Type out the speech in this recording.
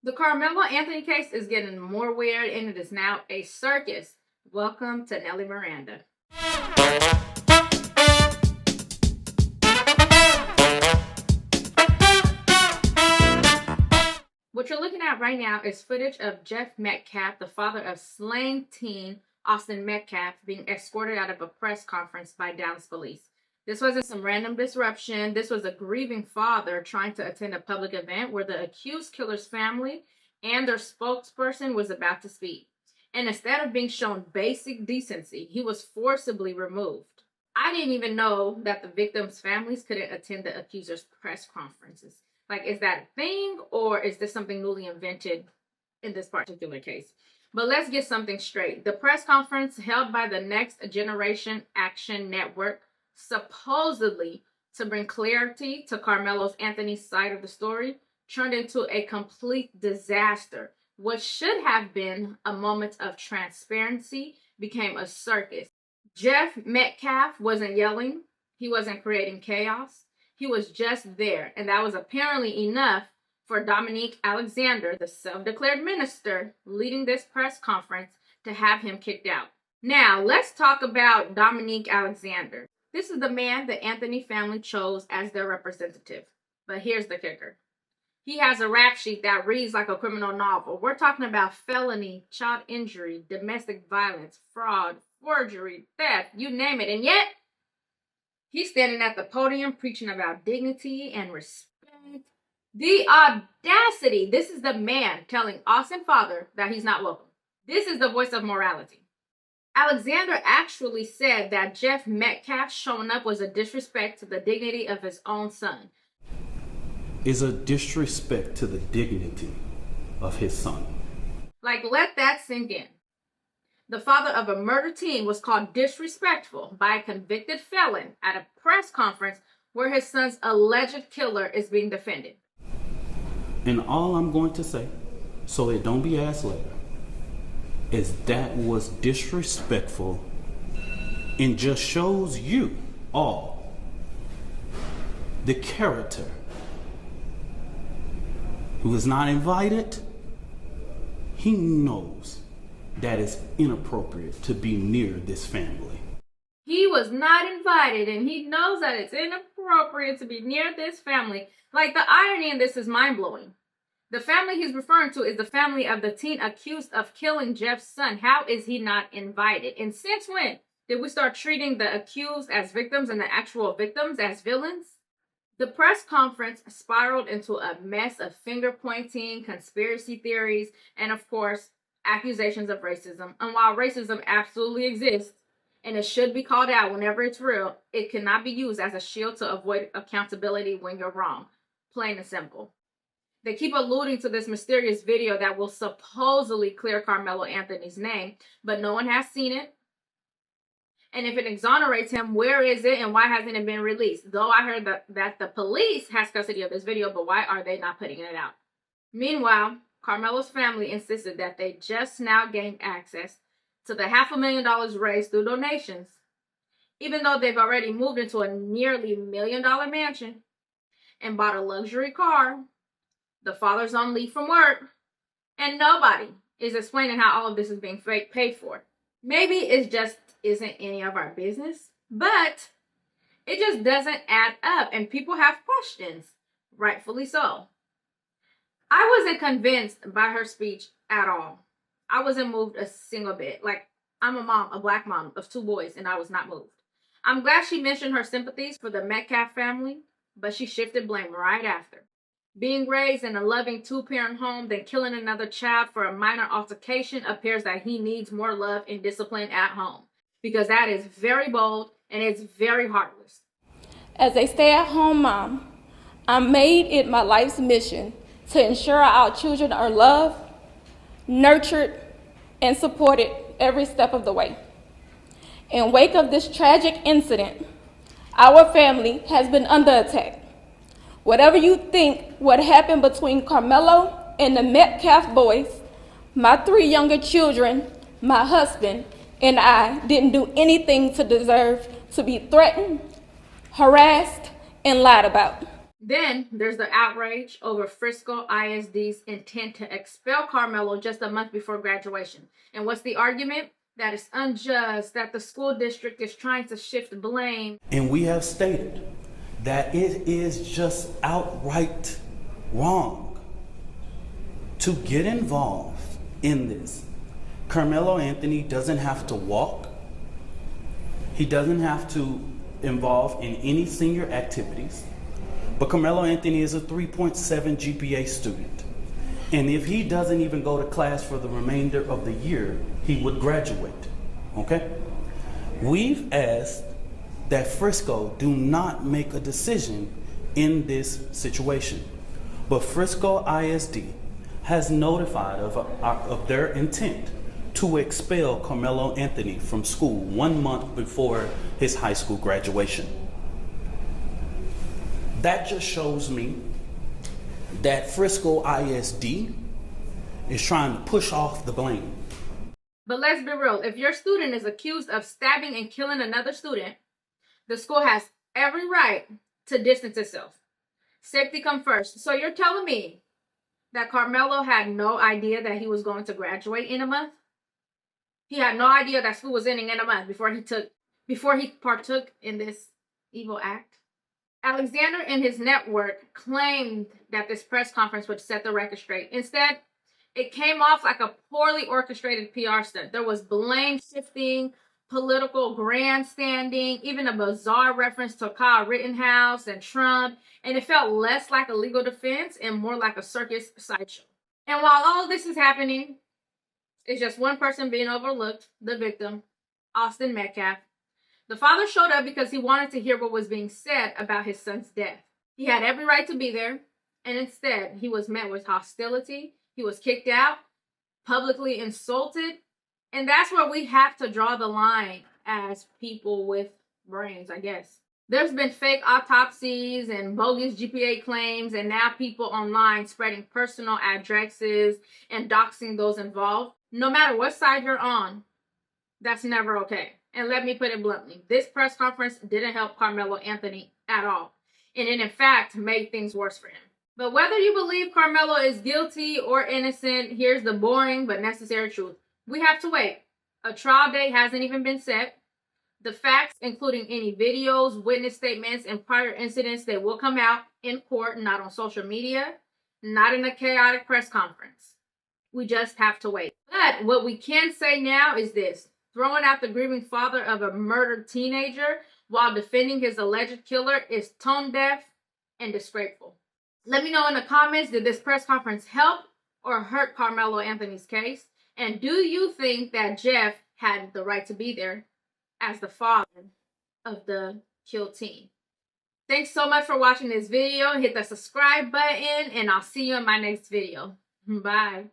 The Karmelo Anthony case is getting more weird, and it is now a circus. Welcome to Nelly Miranda. What you're looking at right now is footage of Jeff Metcalf, the father of slain teen Austin Metcalf, being escorted out of a press conference by Dallas police. This wasn't some random disruption. This was a grieving father trying to attend a public event where the accused killer's family and their spokesperson was about to speak. And instead of being shown basic decency, he was forcibly removed. I didn't even know that the victims' families couldn't attend the accuser's press conferences. Like, is that a thing, or is this something newly invented in this particular case? But let's get something straight. The press conference held by the Next Generation Action Network, supposedly to bring clarity to Karmelo Anthony's side of the story, turned into a complete disaster. What should have been a moment of transparency became a circus. Jeff Metcalf wasn't yelling. He wasn't creating chaos. He was just there, and that was apparently enough for Dominique Alexander, the self-declared minister leading this press conference, to have him kicked out. Now, let's talk about Dominique Alexander. This is the man the Anthony family chose as their representative. But here's the kicker. He has a rap sheet that reads like a criminal novel. We're talking about felony, child injury, domestic violence, fraud, forgery, theft, you name it. And yet, he's standing at the podium preaching about dignity and respect. The audacity. This is the man telling Austin father that he's not welcome. This is the voice of morality. Alexander actually said that Jeff Metcalf showing up was a disrespect to the dignity of his own son. Is a disrespect to the dignity of his son. Like, let that sink in. The father of a murder teen was called disrespectful by a convicted felon at a press conference where his son's alleged killer is being defended. And all I'm going to say, so it don't be asked later, is that was disrespectful and just shows you all the character who is not invited. He knows that it's inappropriate to be near this family. He was not invited, and he knows that it's inappropriate to be near this family. Like, the irony in this is mind-blowing. The family he's referring to is the family of the teen accused of killing Jeff's son. How is he not invited? And since when did we start treating the accused as victims and the actual victims as villains? The press conference spiraled into a mess of finger-pointing, conspiracy theories, and of course, accusations of racism. And while racism absolutely exists, and it should be called out whenever it's real, it cannot be used as a shield to avoid accountability when you're wrong. Plain and simple. They keep alluding to this mysterious video that will supposedly clear Karmelo Anthony's name, but no one has seen it. And if it exonerates him, where is it and why hasn't it been released? Though I heard that the police has custody of this video, but why are they not putting it out? Meanwhile, Karmelo's family insisted that they just now gained access to the $500,000 raised through donations, even though they've already moved into a nearly $1 million mansion and bought a luxury car. The father's on leave from work, and nobody is explaining how all of this is being paid for. Maybe it just isn't any of our business, but it just doesn't add up, and people have questions, rightfully so. I wasn't convinced by her speech at all. I wasn't moved a single bit. Like, I'm a mom, a black mom of 2 boys, and I was not moved. I'm glad she mentioned her sympathies for the Metcalf family, but she shifted blame right after. Being raised in a loving 2-parent home, then killing another child for a minor altercation appears that he needs more love and discipline at home. Because that is very bold and it's very heartless. As a stay-at-home mom, I made it my life's mission to ensure our children are loved, nurtured, and supported every step of the way. In wake of this tragic incident, our family has been under attack. Whatever you think what happened between Karmelo and the Metcalf boys, my 3 younger children, my husband, and I didn't do anything to deserve to be threatened, harassed, and lied about. Then there's the outrage over Frisco ISD's intent to expel Karmelo just a month before graduation. And what's the argument? That it's unjust, that the school district is trying to shift blame. And we have stated that it is just outright wrong to get involved in this. Karmelo Anthony doesn't have to walk. He doesn't have to involve in any senior activities. But Karmelo Anthony is a 3.7 GPA student. And if he doesn't even go to class for the remainder of the year, he would graduate. Okay? We've asked that Frisco do not make a decision in this situation. But Frisco ISD has notified of their intent to expel Karmelo Anthony from school 1 month before his high school graduation. That just shows me that Frisco ISD is trying to push off the blame. But let's be real, if your student is accused of stabbing and killing another student, the school has every right to distance itself. Safety come first. So you're telling me that Karmelo had no idea that he was going to graduate in a month? He had no idea that school was ending in a month before he partook in this evil act? Alexander and his network claimed that this press conference would set the record straight. Instead, it came off like a poorly orchestrated PR stunt. There was blame shifting, political grandstanding, even a bizarre reference to Kyle Rittenhouse and Trump, and it felt less like a legal defense and more like a circus sideshow. And while all of this is happening, it's just one person being overlooked, the victim, Austin Metcalf. The father showed up because he wanted to hear what was being said about his son's death. He had every right to be there, and instead he was met with hostility. He was kicked out, publicly insulted, and that's where we have to draw the line as people with brains, I guess. There's been fake autopsies and bogus GPA claims, and now people online spreading personal addresses and doxing those involved. No matter what side you're on, that's never okay. And let me put it bluntly, this press conference didn't help Karmelo Anthony at all. And it, in fact, made things worse for him. But whether you believe Karmelo is guilty or innocent, here's the boring but necessary truth. We have to wait. A trial date hasn't even been set. The facts, including any videos, witness statements, and prior incidents, they will come out in court, not on social media, not in a chaotic press conference. We just have to wait. But what we can say now is this. Throwing out the grieving father of a murdered teenager while defending his alleged killer is tone deaf and disgraceful. Let me know in the comments, did this press conference help or hurt Karmelo Anthony's case? And do you think that Jeff had the right to be there as the father of the killed teen? Thanks so much for watching this video. Hit the subscribe button and I'll see you in my next video. Bye.